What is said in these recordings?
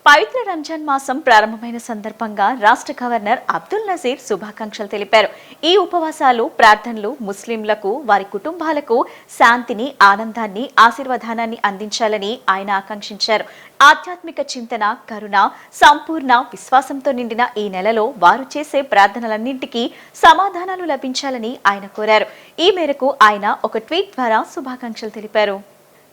పవిత్ర రంజాన్ మాసం ప్రారంభమైన సందర్భంగా రాష్ట్ర గవర్నర్ అబ్దుల్ నజీర్ శుభాకాంక్షలు తెలిపారు. ఈ ఉపవాసాలు, ప్రార్థనలు ముస్లింలకు, వారి కుటుంబాలకు శాంతిని, ఆనందాన్ని, ఆశీర్వాదాన్ని అందించాలని ఆయన ఆకాంక్షించారు. ఆధ్యాత్మిక చింతన, కరుణ, సంపూర్ణ విశ్వాసంతో నిండిన ఈ నెలలో వారు చేసే ప్రార్థనలన్నింటికీ సమాధానాలు లభించాలని ఆయన కోరారు. ఈ మేరకు ఆయన ఒక ట్వీట్ ద్వారా శుభాకాంక్షలు తెలిపారు.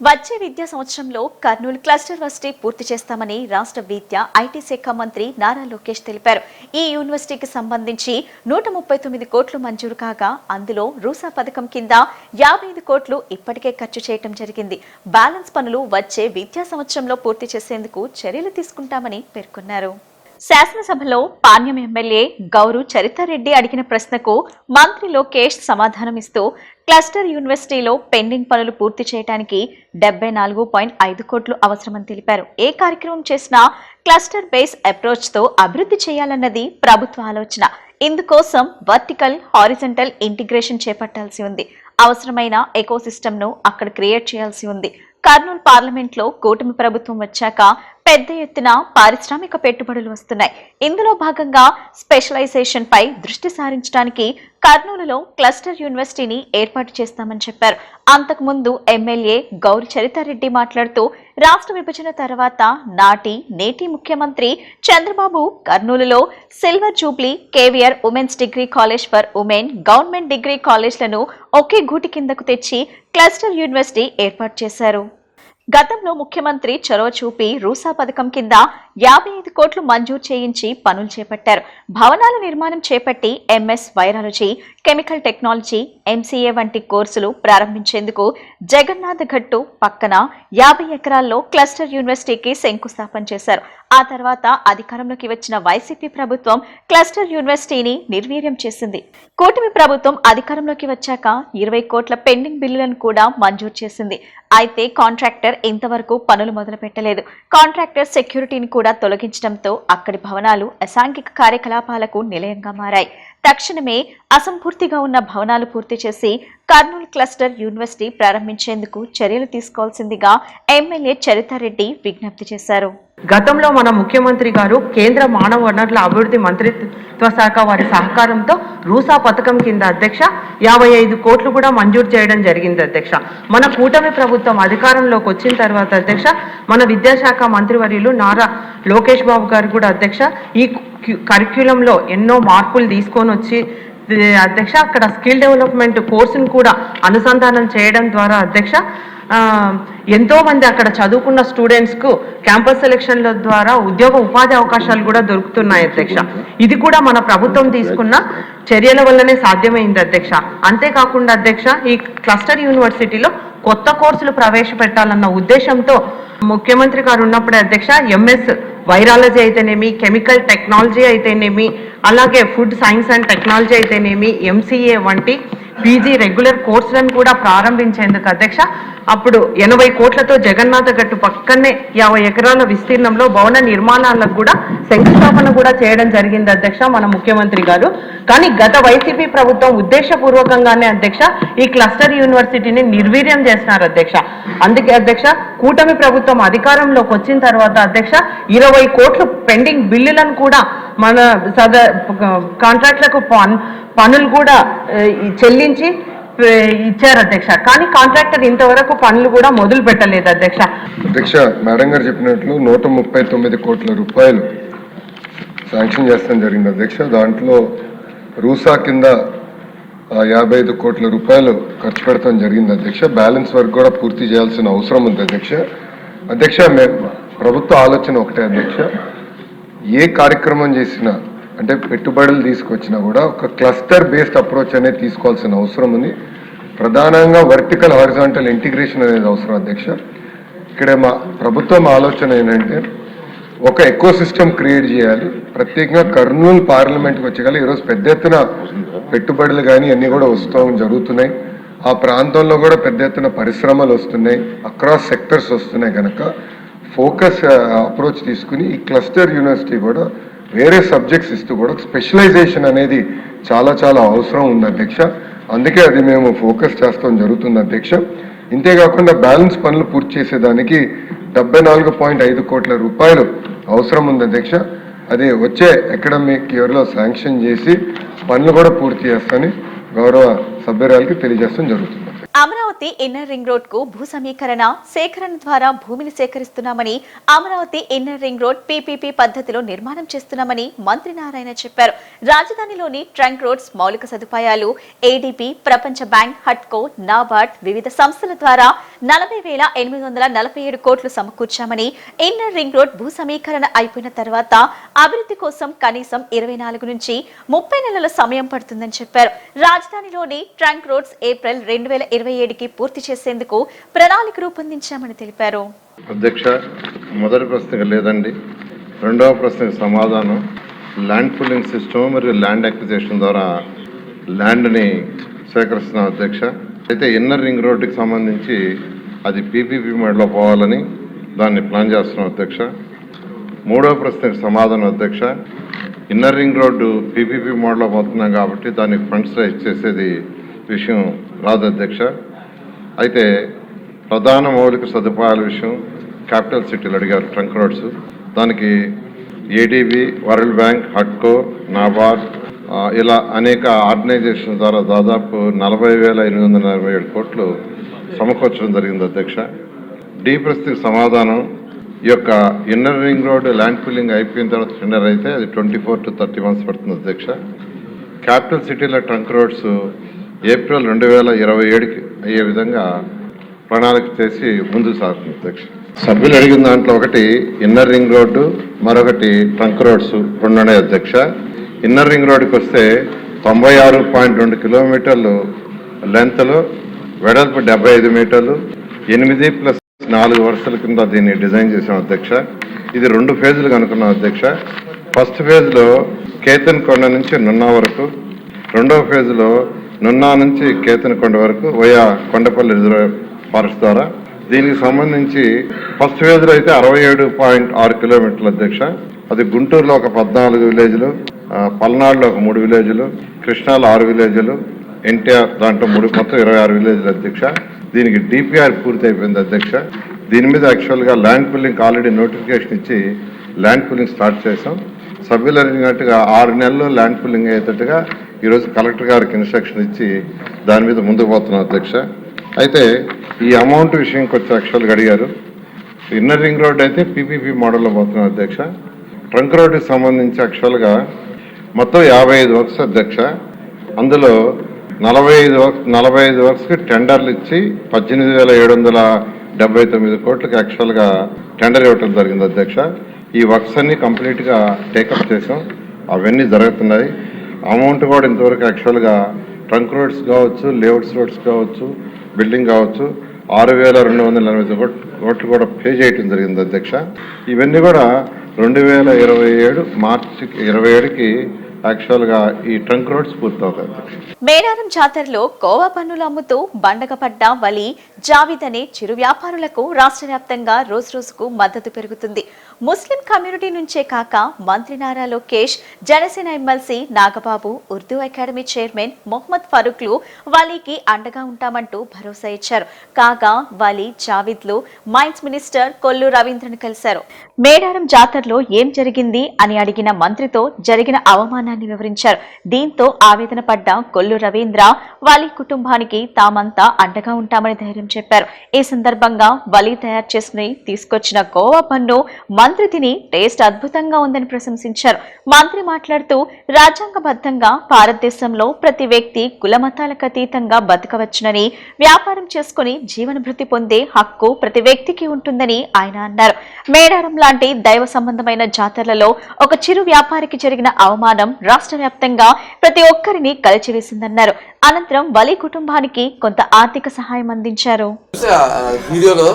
వచ్చే విద్యా సంవత్సరంలో కర్నూలు క్లస్టర్ యూనివర్సిటీ పూర్తి చేస్తామని రాష్ట్ర విద్య, ఐటీ శాఖ మంత్రి నారా లోకేష్ తెలిపారు. ఈ యూనివర్సిటీకి సంబంధించి 139 కోట్లు మంజూరు కాగా అందులో రూసా పథకం కింద 55 కోట్లు ఇప్పటికే ఖర్చు చేయడం జరిగింది. బ్యాలెన్స్ పనులు వచ్చే విద్యా సంవత్సరంలో పూర్తి చేసేందుకు చర్యలు తీసుకుంటామని పేర్కొన్నారు. శాసనసభలో పాణ్యం ఎమ్మెల్యే గౌరు చరితారెడ్డి అడిగిన ప్రశ్నకు మంత్రి లోకేష్ సమాధానమిస్తూ క్లస్టర్ యూనివర్సిటీలో పెండింగ్ పనులు పూర్తి చేయడానికి 74.5 కోట్లు అవసరమని తెలిపారు. ఏ కార్యక్రమం చేసినా క్లస్టర్ బేస్ అప్రోచ్ తో అభివృద్ధి చేయాలన్నది ప్రభుత్వ ఆలోచన. ఇందుకోసం వర్టికల్, హారిజంటల్ ఇంటిగ్రేషన్ చేపట్టాల్సి ఉంది. అవసరమైన ఎకోసిస్టమ్ ను అక్కడ క్రియేట్ చేయాల్సి ఉంది. కర్నూలు పార్లమెంట్ లో కూటమి ప్రభుత్వం వచ్చాక పెద్ద ఎత్తున పారిశ్రామిక పెట్టుబడులు వస్తున్నాయి. ఇందులో భాగంగా స్పెషలైజేషన్ పై దృష్టి సారించడానికి కర్నూలులో క్లస్టర్ యూనివర్సిటీని ఏర్పాటు చేస్తామని చెప్పారు. అంతకుముందు ఎమ్మెల్యే గౌరి చరితారెడ్డి మాట్లాడుతూ రాష్ట్ర విభజన తర్వాత నేటి ముఖ్యమంత్రి చంద్రబాబు కర్నూలులో silver jubilee, KVR women's degree college for women, government degree కాలేజ్లను ఒకే గూటి కిందకు తెచ్చి క్లస్టర్ యూనివర్సిటీ ఏర్పాటు చేశారు. గతంలో ముఖ్యమంత్రి చొరవ చూపి రూసా పథకం కింద 55 కోట్లు మంజూరు చేయించి పనులు చేపట్టారు. భవనాల నిర్మాణం చేపట్టి MS virology, chemical technology, MCA వంటి కోర్సులు ప్రారంభించేందుకు జగన్నాథ్ గట్టు పక్కన 50 ఎకరాల్లో క్లస్టర్ యూనివర్సిటీకి శంకుస్థాపన చేశారు. ఆ తర్వాత అధికారంలోకి వచ్చిన వైసీపీ ప్రభుత్వం క్లస్టర్ యూనివర్సిటీని నిర్వీర్యం చేసింది. కూటమి ప్రభుత్వం అధికారంలోకి వచ్చాక 20 కోట్ల పెండింగ్ బిల్లులను కూడా మంజూరు చేసింది. అయితే కాంట్రాక్టర్ ఇంతవరకు పనులు మొదలు పెట్టలేదు. కాంట్రాక్టర్ సెక్యూరిటీని కూడా తొలగించడంతో అక్కడి భవనాలు అసాంఘిక కార్యకలాపాలకు నిలయంగా మారాయి. తక్షణమే అసంపూర్తిగా ఉన్న భవనాలు పూర్తి చేసి కర్నూలు క్లస్టర్ యూనివర్సిటీ ప్రారంభించేందుకు చర్యలు తీసుకోవాల్సిందిగా ఎమ్మెల్యే చరితారెడ్డి విజ్ఞప్తి చేశారు. గతంలో మన ముఖ్యమంత్రి గారు కేంద్ర మానవ వనరుల అభివృద్ధి మంత్రిత్వ శాఖ వారి సహకారంతో రూసా పథకం కింద అధ్యక్ష 55 కోట్లు కూడా మంజూరు చేయడం జరిగింది అధ్యక్ష. మన కూటమి ప్రభుత్వం అధికారంలోకి వచ్చిన తర్వాత అధ్యక్ష మన విద్యాశాఖ మంత్రివర్యులు నారా లోకేష్ బాబు గారు కూడా అధ్యక్ష ఈ కరిక్యులంలో ఎన్నో మార్పులు తీసుకొని వచ్చి అధ్యక్ష అక్కడ స్కిల్ డెవలప్మెంట్ కోర్సును కూడా అనుసంధానం చేయడం ద్వారా అధ్యక్ష ఎంతో మంది అక్కడ చదువుకున్న స్టూడెంట్స్కు క్యాంపస్ సెలక్షన్ల ద్వారా ఉద్యోగ ఉపాధి అవకాశాలు కూడా దొరుకుతున్నాయి అధ్యక్ష. ఇది కూడా మన ప్రభుత్వం తీసుకున్న చర్యల వల్లనే సాధ్యమైంది అధ్యక్ష. అంతేకాకుండా అధ్యక్ష ఈ క్లస్టర్ యూనివర్సిటీలో కొత్త కోర్సులు ప్రవేశపెట్టాలన్న ఉద్దేశంతో ముఖ్యమంత్రి గారు ఉన్నప్పుడే అధ్యక్ష ఎంఎస్ వైరాలజీ అయితేనేమి, కెమికల్ టెక్నాలజీ అయితేనేమి, అలాగే ఫుడ్ సైన్స్ అండ్ టెక్నాలజీ అయితేనేమి, ఎంసీఏ వంటి పీజీ రెగ్యులర్ కోర్సులను కూడా ప్రారంభించేందుకు అధ్యక్ష అప్పుడు 80 కోట్లతో జగన్నాథ గట్టు పక్కనే 50 ఎకరాల విస్తీర్ణంలో భవన నిర్మాణాలకు కూడా శంకుస్థాపన కూడా చేయడం జరిగింది అధ్యక్ష మన ముఖ్యమంత్రి గారు. కానీ గత వైసీపీ ప్రభుత్వం ఉద్దేశపూర్వకంగానే అధ్యక్ష ఈ క్లస్టర్ యూనివర్సిటీని నిర్వీర్యం చేస్తున్నారు అధ్యక్ష. అందుకే అధ్యక్ష కూటమి ప్రభుత్వం అధికారంలోకి వచ్చిన తర్వాత అధ్యక్ష 20 కోట్లు పెండింగ్ బిల్లులను కూడా మన కాంట్రాక్ట్లకు పనులు కూడా చెల్లించి ఇచ్చారు అధ్యక్ష. కానీ కాంట్రాక్టర్ ఇంతవరకు పనులు కూడా మొదలు పెట్టలేదు అధ్యక్ష. అధ్యక్ష మేడం గారు చెప్పినట్లు 139 కోట్ల రూపాయలు శాంక్షన్ చేస్తాం జరిగింది అధ్యక్ష. దాంట్లో రూసా కింద 55 కోట్ల రూపాయలు ఖర్చు పెడతాం జరిగింది అధ్యక్ష. బ్యాలెన్స్ వర్క్ కూడా పూర్తి చేయాల్సిన అవసరం ఉంది అధ్యక్ష. అధ్యక్ష ప్రభుత్వ ఆలోచన ఒకటే అధ్యక్ష, ఏ కార్యక్రమం చేసినా అంటే పెట్టుబడులు తీసుకొచ్చినా కూడా ఒక క్లస్టర్ బేస్డ్ అప్రోచ్ అనేది తీసుకోవాల్సిన అవసరం ఉంది. ప్రధానంగా వర్టికల్, హారిజాంటల్ ఇంటిగ్రేషన్ అనేది అవసరం అధ్యక్ష. ఇక్కడ మా ప్రభుత్వం ఆలోచన ఏంటంటే ఒక ఎకో సిస్టమ్ క్రియేట్ చేయాలి. ప్రత్యేకంగా కర్నూలు పార్లమెంట్కి వచ్చేగల ఈరోజు పెద్ద ఎత్తున పెట్టుబడులు కానీ అన్నీ కూడా జరుగుతున్నాయి. ఆ ప్రాంతంలో కూడా పెద్ద ఎత్తున పరిశ్రమలు వస్తున్నాయి, అక్రాస్ సెక్టర్స్ వస్తున్నాయి. కనుక ఫోకస్ అప్రోచ్ తీసుకుని ఈ క్లస్టర్ యూనివర్సిటీ కూడా వేరే సబ్జెక్ట్స్ ఇస్తూ కూడా స్పెషలైజేషన్ అనేది చాలా అవసరం ఉంది అధ్యక్ష. అందుకే అది మేము ఫోకస్ చేస్తాం జరుగుతుంది అధ్యక్ష. ఇంతేకాకుండా బ్యాలెన్స్ పనులు పూర్తి చేసేదానికి 74.5 కోట్ల రూపాయలు అవసరం ఉంది అధ్యక్ష. అది వచ్చే అకాడమిక్ ఇయర్లో శాంక్షన్ చేసి పనులు కూడా పూర్తి చేస్తానని గౌరవ సభ్యురాలకి తెలియజేస్తాం జరుగుతుంది. అమరావతి ఇన్నర్ రింగ్ రోడ్ కు భూ సమీకరణ సేకరణ ద్వారా భూమిని సేకరిస్తున్నామని, Amaravati inner ring road PPP పద్ధతిలో నిర్మాణం చేస్తున్నామని మంత్రి నారాయణ చెప్పారు. రాజధానిలోని ట్రంక్ రోడ్స్ మౌలిక సదుపాయాలు ఏడీపీ, ప్రపంచ బ్యాంక్, హట్కో, నాబార్డ్ వివిధ సంస్థల ద్వారా 40,847 కోట్లు సమకూర్చామని, ఇన్నర్ రింగ్ రోడ్ భూ సమీకరణ అయిపోయిన తర్వాత అభివృద్ధి కోసం కనీసం 24 నుంచి 30 నెలల సమయం పడుతుందని చెప్పారు. రాజధానిలోని ట్రంక్ రోడ్స్ ఏప్రిల్ 2027కి పూర్తి చేసేందుకు ప్రణాళిక రూపొందించామని తెలిపారు. అధ్యక్ష, మొదటి ప్రశ్నకు లేదండి. రెండవ ప్రశ్నకు సమాధానం ల్యాండ్ పూలింగ్ సిస్టమ్ మరియు ల్యాండ్ అక్విజిషన్ ద్వారా ల్యాండ్ని సేకరిస్తున్నాం అధ్యక్ష. అయితే ఇన్నర్ రింగ్ రోడ్డుకి సంబంధించి అది పీపీపీ మోడ్లో పోవాలని దాన్ని ప్లాన్ చేస్తున్నాం అధ్యక్ష. మూడవ ప్రశ్నకు సమాధానం అధ్యక్ష, ఇన్నర్ రింగ్ రోడ్డు పీపీపీ మోడ్లో పోతున్నాం కాబట్టి దానికి ఫండ్స్ రైజ్ చేసేది విషయం రాదు అధ్యక్ష. అయితే ప్రధాన మౌలిక సదుపాయాల విషయం క్యాపిటల్ సిటీలు అడిగారు, ట్రంక్ రోడ్స్. దానికి ఏడీబీ, వరల్డ్ బ్యాంక్, హట్కో, నాబార్డ్ ఇలా అనేక ఆర్గనైజేషన్ ద్వారా దాదాపు 40,847 కోట్లు సమకూర్చడం జరిగింది అధ్యక్ష. డి ప్రశ్నకు సమాధానం, ఈ యొక్క inner ring road land pooling అయిపోయిన తర్వాత టెండర్ అయితే అది 24 to 30 months పడుతుంది అధ్యక్ష. క్యాపిటల్ సిటీల ట్రంక్ రోడ్స్ ఏప్రిల్ 2027కి అయ్యే విధంగా ప్రణాళిక చేసి ముందుకు సాగుతుంది అధ్యక్ష. సభ్యులు అడిగిన దాంట్లో ఒకటి ఇన్నర్ రింగ్ రోడ్డు, మరొకటి ట్రంక్ రోడ్స్ రెండునే అధ్యక్ష. ఇన్నర్ రింగ్ రోడ్డుకి వస్తే 96.2 కిలోమీటర్లు లెంత్లో, వెడల్పు 75 మీటర్లు, 8+4 వరుసల కింద దీన్ని డిజైన్ చేసాం అధ్యక్ష. ఇది 2 ఫేజులు అనుకున్నాం అధ్యక్ష. ఫస్ట్ ఫేజ్లో కేతన్కొండ నుంచి నున్నా వరకు, రెండవ ఫేజ్లో నున్నా నుంచి కేతన్కొండ వరకు వయా కొండపల్లి రిజర్వ్ ఫారెస్ట్ ద్వారా. దీనికి సంబంధించి ఫస్ట్ ఫేజ్లో అయితే 67.6 కిలోమీటర్లు అధ్యక్ష. అది గుంటూరులో ఒక 14 విలేజ్లు, పల్నాడులో ఒక 3 విలేజ్లు, కృష్ణాలో 6 విలేజ్లు, ఎన్టీఆర్ దాంట్లో మొత్తం 26 విలేజ్లు అధ్యక్ష. దీనికి డిపిఆర్ పూర్తి అయిపోయింది అధ్యక్ష. దీని మీద యాక్చువల్గా ల్యాండ్ పూలింగ్ ఆల్రెడీ నోటిఫికేషన్ ఇచ్చి ల్యాండ్ పూలింగ్ స్టార్ట్ చేసాం. సభ్యులు అడిగినట్టుగా 6 నెలల్లో ల్యాండ్ పూలింగ్ అయ్యేటట్టుగా ఈరోజు కలెక్టర్ గారికి ఇన్స్ట్రక్షన్ ఇచ్చి దాని మీద ముందుకు పోతున్నాం అధ్యక్ష. అయితే ఈ అమౌంట్ విషయంకి వచ్చి యాక్చువల్గా అడిగారు. ఇన్నర్ రింగ్ రోడ్ అయితే పీపీపీ మోడల్లో పోతున్నాం అధ్యక్ష. ట్రంక్ రోడ్డుకి సంబంధించి యాక్చువల్గా మొత్తం 55 వర్క్స్ అధ్యక్ష. అందులో 45 వర్క్స్కి టెండర్లు ఇచ్చి 18,779 కోట్లకి యాక్చువల్గా టెండర్ ఇవ్వటం జరిగింది అధ్యక్ష. ఈ వర్క్స్ అన్ని కంప్లీట్గా టేకప్ చేసాం, అవన్నీ జరుగుతున్నాయి. అమౌంట్ కూడా ఇంతవరకు యాక్చువల్గా ట్రంక్ రోడ్స్ కావచ్చు, లేఅవుట్స్ రోడ్స్ కావచ్చు, బిల్డింగ్ కావచ్చు 6,280 కోట్లు కూడా పే చేయటం జరిగింది అధ్యక్ష. ఇవన్నీ కూడా 2027 మార్చి 27కి యాక్చువల్గా ఈ ట్రంక్ రోడ్స్ పూర్తవుతాయి. మేడారం జాతరలో కోవా పన్నులు అమ్ముతూ బండగపడ్డ వలి, జావిద్ అనే చిరు వ్యాపారులకు రాష్ట్ర వ్యాప్తంగా రోజురోజుకు మద్దతు పెరుగుతుంది. ముస్లిం కమ్యూనిటీ నుంచే కాక మంత్రి Nara Lokesh, Janasena MLC Nagababu, Urdu academy chairman Mohammed ఫరూక్లు వలీకి అండగా ఉంటామంటూ భరోసా ఇచ్చారు. కాగా వలి, జావిద్లు మైన్స్ మినిస్టర్ కొల్లు రవీంద్రను కలిశారు. మేడారం జాతరలో ఏం జరిగింది అని అడిగిన మంత్రితో జరిగిన అవమానాన్ని వివరించారు. దీంతో ఆవేదన పడ్డ కొల్లు రవీంద్ర వలి కుటుంబానికి తామంతా అండగా ఉంటామని ధైర్యం చెప్పారు. ఈ సందర్భంగా వలి తయారు చేసి తీసుకొచ్చిన కోవా పన్ను మంత్రి తిని టేస్ట్ అద్భుతంగా ఉందని ప్రశంసించారు. మంత్రి మాట్లాడుతూ రాజ్యాంగబద్ధంగా భారతదేశంలో ప్రతి వ్యక్తి కులమతాలకు అతీతంగా బతకవచ్చునని, వ్యాపారం చేసుకుని జీవనభృతి పొందే హక్కు ప్రతి వ్యక్తికి ఉంటుందని ఆయన అన్నారు. మేడారం లాంటి దైవ సంబంధమైన జాతరలలో ఒక చిరు వ్యాపారికి జరిగిన అవమానం రాష్ట్ర వ్యాప్తంగా ప్రతి ఒక్కరిని కలిచివేసిందన్నారు. అనంతరం వలి కుటుంబానికి కొంత ఆర్థిక సహాయం అందించారు. వీడియోలో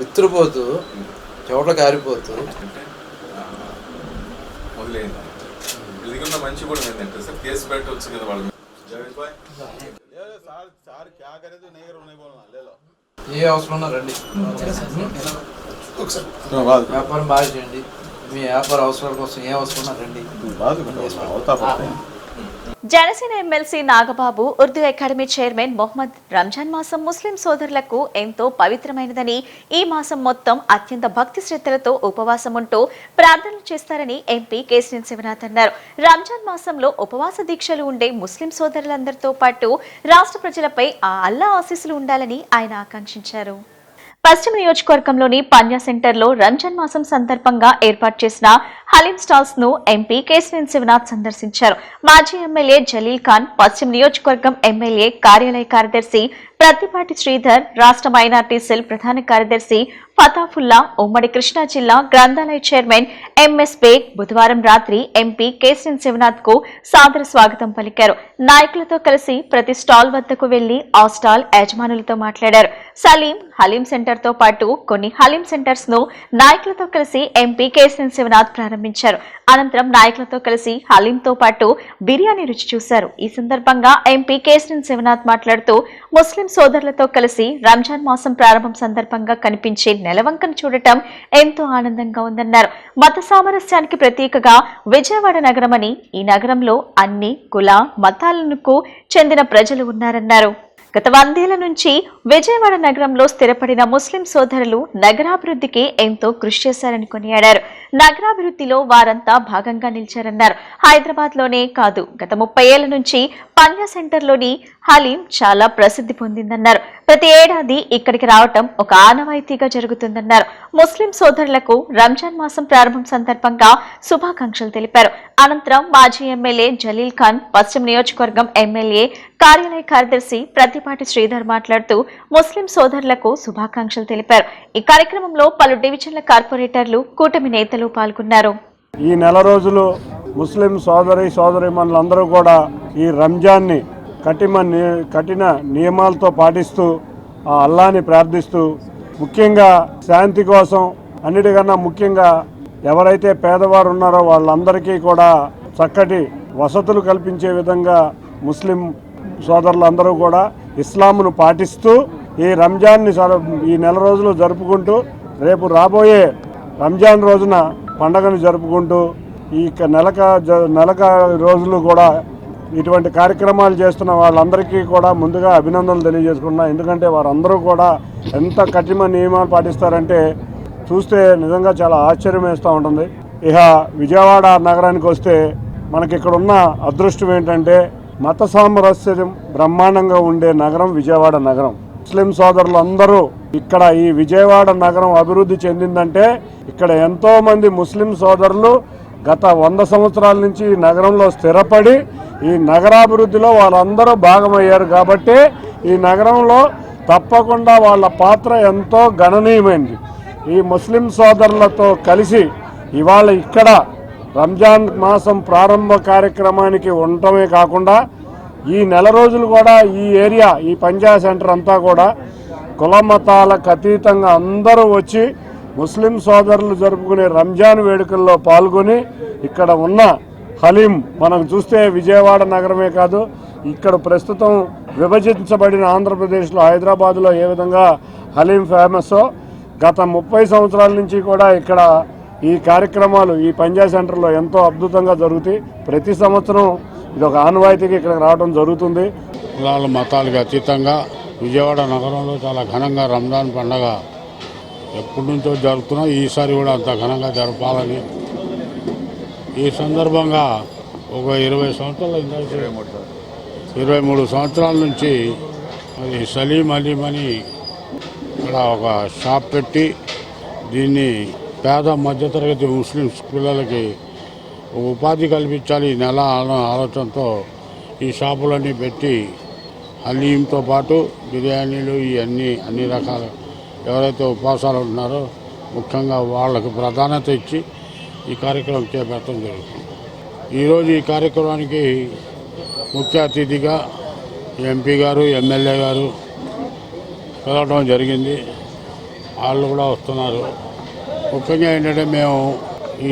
విత్తురుపోతూ చోట్ల కారిపోతూ మంచి కూడా ఏంటంటే సార్ కేసు పెట్టవచ్చు కదా వాళ్ళు. ఏ అవసరం ఉన్నా రండి, వ్యాపారం బాగా చేయండి. మీ వ్యాపార అవసరాల కోసం ఏ అవసరం ఉన్నా రండి. Janasena MLC Nagababu Urdu academy chairman Mohammed రంజాన్ మాసం ముస్లిం సోదరులకు ఎంతో పవిత్రమైనదని, ఈ మాసం మొత్తం అత్యంత భక్తి శ్రద్ధలతో ఉపవాసం ఉంటూ ప్రార్థనలు చేస్తారని ఎంపీ కేశినేని శివనాథ్ అన్నారు. రంజాన్ మాసంలో ఉపవాస దీక్షలు ఉండే ముస్లిం సోదరులందరితో పాటు రాష్ట్ర ప్రజలపై ఆ అల్లా ఆశీస్సులు ఉండాలని ఆయన ఆకాంక్షించారు. పశ్చిమ నియోజకవర్గంలోని పంజా సెంటర్లో రంజాన్ మాసం సందర్భంగా ఏర్పాటు చేసిన హలీం స్టాల్స్ ను ఎంపీ కేశినేని శివనాథ్ సందర్శించారు. మాజీ ఎమ్మెల్యే జలీల్ ఖాన్, పశ్చిమ నియోజకవర్గం ఎమ్మెల్యే కార్యాలయ కార్యదర్శి ప్రత్తిపాటి శ్రీధర్, రాష్ట్ర మైనార్టీ సెల్ ప్రధాన కార్యదర్శి ఫతాఫుల్లా, ఉమ్మడి కృష్ణా జిల్లా గ్రంథాలయ చైర్మన్ ఎంఎస్ బేగ్ బుధవారం రాత్రి ఎంపీ కేశినేని శివనాథ్ కు సాదర స్వాగతం పలికారు. నాయకులతో కలిసి ప్రతి స్టాల్ వద్దకు వెళ్లి ఆ స్టాల్ యజమానులతో మాట్లాడారు. సలీం, హలీం సెంటర్ తో పాటు కొన్ని హలీం సెంటర్స్ ను నాయకులతో కలిసి ఎంపీ కేశినేని శివనాథ్ ప్రారంభించారు. అనంతరం నాయకులతో కలిసి హలీంతో పాటు బిర్యానీ రుచి చూశారు. ఈ సందర్భంగా ఎంపీ కేశినేని శివనాథ్ మాట్లాడుతూ ముస్లిం సోదరులతో కలిసి రంజాన్ మాసం ప్రారంభం సందర్భంగా కనిపించే నెలవంకను చూడటం ఎంతో ఆనందంగా ఉందన్నారు. మత సామరస్యానికి ప్రతీకగా విజయవాడ నగరమని, ఈ నగరంలో అన్ని కుల మతాలకు చెందిన ప్రజలు ఉన్నారన్నారు. గత 100 ఏళ్ల నుంచి విజయవాడ నగరంలో స్థిరపడిన ముస్లిం సోదరులు నగరాభివృద్ధికి ఎంతో కృషి చేశారని కొనియాడారు. నగరాభివృద్ధిలో వారంతా భాగంగా నిలిచారన్నారు. హైదరాబాద్ లోనే కాదు, గత 30 ఏళ్ల నుంచి పంజా సెంటర్లోని హలీం చాలా ప్రసిద్ధి పొందిందన్నారు. ప్రతి ఏడాది ఇక్కడికి రావటం ఒక ఆనవాయితీగా జరుగుతుందన్నారు. ముస్లిం సోదరులకు రంజాన్ మాసం ప్రారంభం సందర్భంగా శుభాకాంక్షలు తెలిపారు. అనంతరం మాజీ ఎమ్మెల్యే జలీల్ ఖాన్, పశ్చిమ నియోజకవర్గం ఎమ్మెల్యే కార్యాలయ కార్యదర్శి ప్రత్తిపాటి శ్రీధర్ మాట్లాడుతూ ముస్లిం సోదరులకు శుభాకాంక్షలు తెలిపారు. ఈ కార్యక్రమంలో పలు డివిజన్ల కార్పొరేటర్లు, కూటమి నేతలు పాల్గొన్నారు. ఈ నెల రోజులు ముస్లిం సోదరీమణులందరూ కూడా ఈ రంజాన్ని కఠిన నియమాలతో పాటిస్తూ ఆ అల్లాని ప్రార్థిస్తూ, ముఖ్యంగా శాంతి కోసం, అన్నిటికన్నా ముఖ్యంగా ఎవరైతే పేదవారు ఉన్నారో వాళ్ళందరికీ కూడా చక్కటి వసతులు కల్పించే విధంగా ముస్లిం సోదరులందరూ కూడా ఇస్లాంను పాటిస్తూ ఈ రంజాన్ని ఈ నెల రోజులు జరుపుకుంటూ, రేపు రాబోయే రంజాన్ రోజున పండగను జరుపుకుంటూ ఈ నెలక రోజులు కూడా ఇటువంటి కార్యక్రమాలు చేస్తున్న వాళ్ళందరికీ కూడా ముందుగా అభినందనలు తెలియజేసుకున్నా. ఎందుకంటే వారందరూ కూడా ఎంత కఠిన నియమాలు పాటిస్తారంటే చూస్తే నిజంగా చాలా ఆశ్చర్యం వేస్తూ ఉంటుంది. ఇక విజయవాడ నగరానికి వస్తే మనకి ఇక్కడ ఉన్న అదృష్టం ఏంటంటే మత సామరస్యం బ్రహ్మాండంగా ఉండే నగరం విజయవాడ నగరం. ముస్లిం సోదరులు అందరూ ఇక్కడ ఈ విజయవాడ నగరం అభివృద్ధి చెందిందంటే ఇక్కడ ఎంతో మంది ముస్లిం సోదరులు గత 100 సంవత్సరాల నుంచి ఈ నగరంలో స్థిరపడి ఈ నగరాభివృద్ధిలో వాళ్ళందరూ భాగమయ్యారు. కాబట్టి ఈ నగరంలో తప్పకుండా వాళ్ళ పాత్ర ఎంతో గణనీయమైంది. ఈ ముస్లిం సోదరులతో కలిసి ఇవాళ ఇక్కడ రంజాన్ మాసం ప్రారంభ కార్యక్రమానికి ఉండటమే కాకుండా ఈ నెల రోజులు కూడా ఈ ఏరియా, ఈ పంజా సెంటర్ అంతా కూడా కుల మతాలకు అతీతంగా అందరూ వచ్చి ముస్లిం సోదరులు జరుపుకునే రంజాన్ వేడుకల్లో పాల్గొని ఇక్కడ ఉన్న హలీం మనం చూస్తే విజయవాడ నగరమే కాదు, ఇక్కడ ప్రస్తుతం విభజించబడిన ఆంధ్రప్రదేశ్లో హైదరాబాద్లో ఏ విధంగా హలీం ఫేమస్సో గత 30 సంవత్సరాల నుంచి కూడా ఇక్కడ ఈ కార్యక్రమాలు ఈ పంజా సెంటర్లో ఎంతో అద్భుతంగా జరుగుతాయి. ప్రతి సంవత్సరం ఇది ఒక ఆనవాయితీగా ఇక్కడికి రావడం జరుగుతుంది. కులాల మతాలకు అతీతంగా విజయవాడ నగరంలో చాలా ఘనంగా రంజాన్ పండగ ఎప్పటి నుంచో జరుపుతున్నాం. ఈసారి కూడా అంత ఘనంగా జరపాలని ఈ సందర్భంగా ఒక 23 సంవత్సరాల నుంచి మరి సలీం హలీం అని ఇక్కడ ఒక షాప్ పెట్టి దీన్ని పేద మధ్యతరగతి ముస్లిమ్స్ పిల్లలకి ఉపాధి కల్పించాలి ఈ నెల ఆలోచనతో ఈ షాపులన్నీ పెట్టి హలీంతో పాటు బిర్యానీలు ఇవన్నీ అన్ని రకాల ఎవరైతే ఉపవాసాలు ఉంటున్నారో ముఖ్యంగా వాళ్ళకి ప్రాధాన్యత ఇచ్చి ఈ కార్యక్రమం చేపట్టడం జరుగుతుంది. ఈరోజు ఈ కార్యక్రమానికి ముఖ్య అతిథిగా ఎంపీ గారు, ఎమ్మెల్యే గారు పిలవడం జరిగింది. వాళ్ళు కూడా వస్తున్నారు. ముఖ్యంగా ఏంటంటే మేము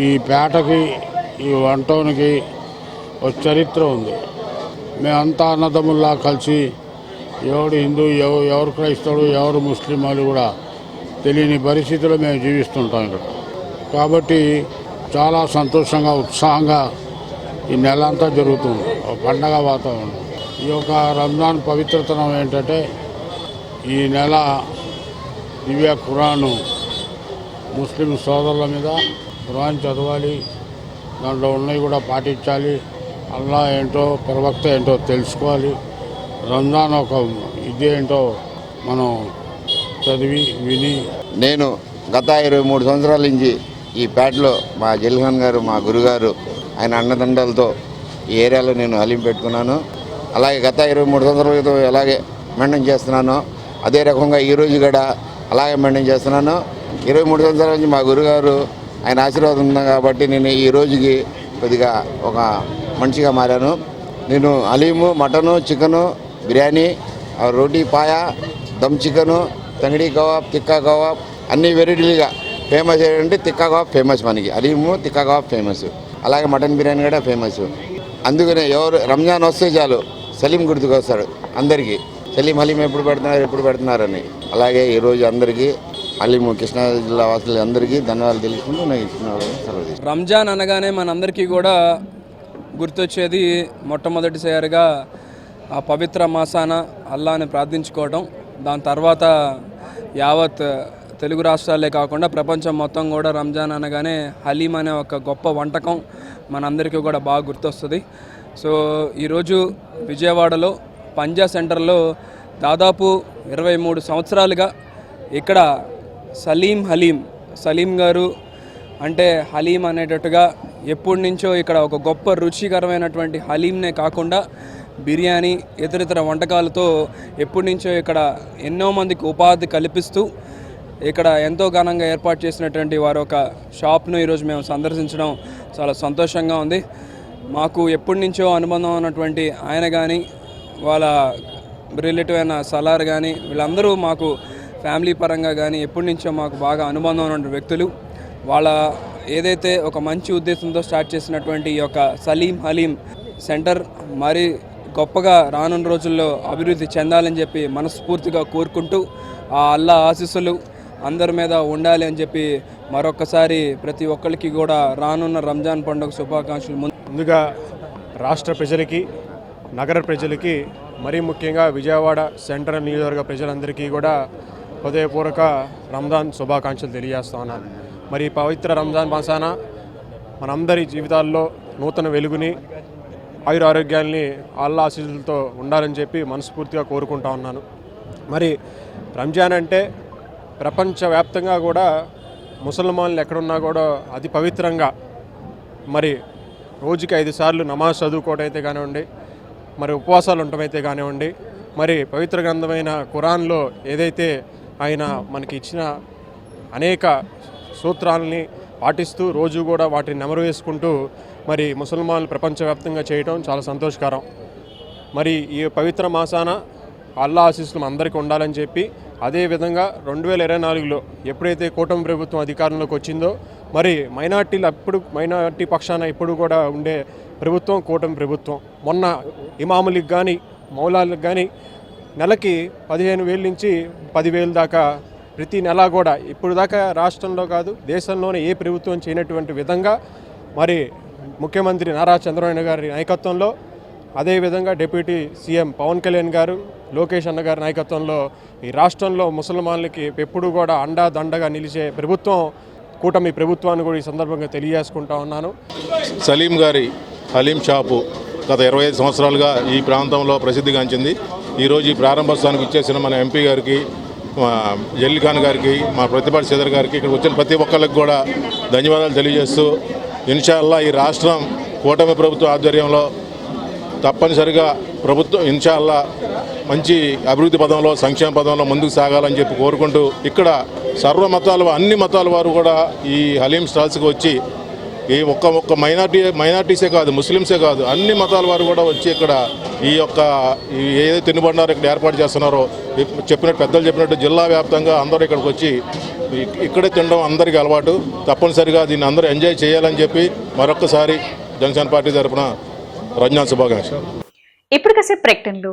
ఈ పేటకి, ఈ వన్ టౌన్కి ఒక చరిత్ర ఉంది. మేమంతా అన్నదమ్ముల్లా కలిసి ఎవడు హిందూ, ఎవరు క్రైస్తవుడు, ఎవరు ముస్లిం వాళ్ళు కూడా తెలియని పరిస్థితిలో మేము జీవిస్తుంటాం ఇక్కడ. కాబట్టి చాలా సంతోషంగా, ఉత్సాహంగా ఈ నెల అంతా జరుగుతుంది ఒక పండగ వాతావరణం. ఈ యొక్క రంజాన్ పవిత్రతనం ఏంటంటే ఈ నెల దివ్య ఖురాను ముస్లిం సోదరుల మీద ఖురాన్ చదవాలి, దాంట్లో ఉన్నవి కూడా పాటించాలి, అల్లా ఏంటో ప్రవక్త ఏంటో తెలుసుకోవాలి, రంజాన్ ఒక ఇదేంటో మనం చదివి విని. నేను గత 23 సంవత్సరాల నుంచి ఈ పేటలో మా జల్ఖాన్ గారు మా గురుగారు ఆయన అన్నదండలతో ఈ ఏరియాలో నేను హలీం పెట్టుకున్నాను. అలాగే గత 23 సంవత్సరాల క్రితం అలాగే మెయింటైన్ చేస్తున్నాను. అదే రకంగా ఈరోజు కూడా అలాగే మెయింటైన్ చేస్తున్నాను. 23 సంవత్సరాల నుంచి మా గురుగారు ఆయన ఆశీర్వాదం ఉంది కాబట్టి నేను ఈ రోజుకి కొద్దిగా ఒక మనిషిగా మారాను. నేను హలీము, మటను, చికెను, బిర్యానీ, రోటీ పాయ, దమ్ చికెను, తంగడి కబాబ్, తిక్కా కబాబ్ అన్ని వెరైటీలుగా ఫేమస్ ఏంటంటే తిక్కా కబాబ్ ఫేమస్, మనకి హలీము తిక్కా కబాబ్ ఫేమస్, అలాగే మటన్ బిర్యానీ కూడా ఫేమస్. అందుకనే ఎవరు రంజాన్ వస్తే చాలు సలీం గుర్తుకు వస్తాడు అందరికీ. సలీం హలీం ఎప్పుడు పెడుతున్నారని. అలాగే ఈరోజు అందరికీ హలీము కృష్ణా జిల్లా వాసులు అందరికీ ధన్యవాదాలు తెలుసుకుంటూ నాకు ఇస్తున్నారు. రంజాన్ అనగానే మనందరికీ కూడా గుర్తొచ్చేది మొట్టమొదటిసారిగా ఆ పవిత్ర మాసాన అల్లాని ప్రార్థించుకోవడం. దాని తర్వాత యావత్ తెలుగు రాష్ట్రాలే కాకుండా ప్రపంచం మొత్తం కూడా రంజాన్ అనగానే హలీం అనే ఒక గొప్ప వంటకం మనందరికీ కూడా బాగా గుర్తొస్తుంది. సో ఈరోజు విజయవాడలో పంజా సెంటర్లో దాదాపు 23 సంవత్సరాలుగా ఇక్కడ సలీం గారు అంటే హలీం అనేటట్టుగా ఎప్పటి నుంచో ఇక్కడ ఒక గొప్ప రుచికరమైనటువంటి హలీంనే కాకుండా బిర్యానీ ఇతరితర వంటకాలతో ఎప్పటి నుంచో ఇక్కడ ఎన్నో మందికి ఉపాధి కల్పిస్తూ ఇక్కడ ఎంతో ఘనంగా ఏర్పాటు చేసినటువంటి వారు ఒక షాప్ను ఈరోజు మేము సందర్శించడం చాలా సంతోషంగా ఉంది. మాకు ఎప్పటి నుంచో అనుబంధం ఉన్నటువంటి ఆయన కానీ వాళ్ళ రిలేటివ్ అయిన సలార్ కానీ వీళ్ళందరూ మాకు ఫ్యామిలీ పరంగా కానీ ఎప్పటి నుంచో మాకు బాగా అనుబంధం ఉన్న వ్యక్తులు. వాళ్ళ ఏదైతే ఒక మంచి ఉద్దేశంతో స్టార్ట్ చేసినటువంటి ఈ యొక్క హలీం సెంటర్ మరి గొప్పగా రానున్న రోజుల్లో అభివృద్ధి చెందాలని చెప్పి మనస్ఫూర్తిగా కోరుకుంటూ ఆ అల్లా ఆశీస్సులు అందరి మీద ఉండాలి అని చెప్పి మరొకసారి ప్రతి ఒక్కరికి కూడా రానున్న రంజాన్ పండుగ శుభాకాంక్షలు. ముందుగా రాష్ట్ర ప్రజలకి, నగర ప్రజలకి, మరీ ముఖ్యంగా విజయవాడ సెంట్రల్ నియోజకవర్గ ప్రజలందరికీ కూడా హృదయపూర్వక రంజాన్ శుభాకాంక్షలు తెలియజేస్తా ఉన్నాను. మరి పవిత్ర రంజాన్ మాసాన మనందరి జీవితాల్లో నూతన వెలుగుని, ఆయురారోగ్యాల్ని అల్లా ఆశీస్సులతో ఉండాలని చెప్పి మనస్ఫూర్తిగా కోరుకుంటా ఉన్నాను. మరి రంజాన్ అంటే ప్రపంచవ్యాప్తంగా కూడా ముసల్మాన్లు ఎక్కడున్నా కూడా అతి పవిత్రంగా మరి రోజుకి 5 సార్లు నమాజ్ చదువుకోవడం అయితే కానివ్వండి, మరి ఉపవాసాలు ఉండటమైతే కానివ్వండి, మరి పవిత్ర గ్రంథమైన ఖురాన్లో ఏదైతే ఆయన మనకి ఇచ్చిన అనేక సూత్రాలని పాటిస్తూ రోజు కూడా వాటిని నెమరు వేసుకుంటూ మరి ముసల్మాన్లు ప్రపంచవ్యాప్తంగా చేయడం చాలా సంతోషకరం. మరి ఈ పవిత్ర మాసాన అల్లా ఆశీస్సులు అందరికీ ఉండాలని చెప్పి, అదేవిధంగా 2024లో ఎప్పుడైతే కూటమి ప్రభుత్వం అధికారంలోకి వచ్చిందో మరి మైనార్టీ పక్షాన ఇప్పుడు కూడా ఉండే ప్రభుత్వం కూటమి ప్రభుత్వం. మొన్న ఇమాములకు కానీ మౌలాలకు కానీ నెలకి 15,000 నుంచి 10,000 దాకా ప్రతి నెల కూడా ఇప్పుడు దాకా రాష్ట్రంలో కాదు దేశంలోనే ఏ ప్రభుత్వం చేయనటువంటి విధంగా మరి ముఖ్యమంత్రి నారా చంద్రబాబు గారి నాయకత్వంలో, అదేవిధంగా డిప్యూటీ సీఎం పవన్ కళ్యాణ్ గారు, లోకేష్ అన్న గారి నాయకత్వంలో ఈ రాష్ట్రంలో ముసల్మాన్లకి ఎప్పుడు కూడా అండా దండగా నిలిచే ప్రభుత్వం కూటమి ప్రభుత్వాన్ని కూడా ఈ సందర్భంగా తెలియజేసుకుంటా ఉన్నాను. సలీం గారి హలీం షాపు గత 25 సంవత్సరాలుగా ఈ ప్రాంతంలో ప్రసిద్ధిగాంచింది. ఈరోజు ఈ ప్రారంభోత్సవానికి ఇచ్చేసిన మన ఎంపీ గారికి, జల్లిఖాన్ గారికి, మా ప్రతిపాటి శ్రీధర్ గారికి, ఇక్కడికి వచ్చిన ప్రతి ఒక్కరికి కూడా ధన్యవాదాలు తెలియజేస్తూ, ఇన్షాల్లా ఈ రాష్ట్రం కూటమి ప్రభుత్వ ఆధ్వర్యంలో తప్పనిసరిగా ప్రభుత్వం ఇన్షాల్లా మంచి అభివృద్ధి పదంలో, సంక్షేమ పదంలో ముందుకు సాగాలని చెప్పి కోరుకుంటూ, ఇక్కడ సర్వ మతాలు, అన్ని మతాల వారు కూడా ఈ హలీం స్టాల్స్కి వచ్చి ఈ ఒక్క మైనార్టీసే కాదు, ముస్లిమ్సే కాదు, అన్ని మతాల వారు కూడా వచ్చి ఇక్కడ ఈ యొక్క ఏదైతే తినుబండారు ఇక్కడ ఏర్పాటు చేస్తున్నారో పెద్దలు చెప్పినట్టు జిల్లా వ్యాప్తంగా అందరూ ఇక్కడికి వచ్చి ఇక్కడే తినడం అందరికీ అలవాటు. తప్పనిసరిగా దీన్ని అందరూ ఎంజాయ్ చేయాలని చెప్పి మరొక్కసారి జనసేన పార్టీ తరఫున రంజాన్ శుభాకాంక్షలు. ఇప్పుడు కాసేపు ప్రకటనలు.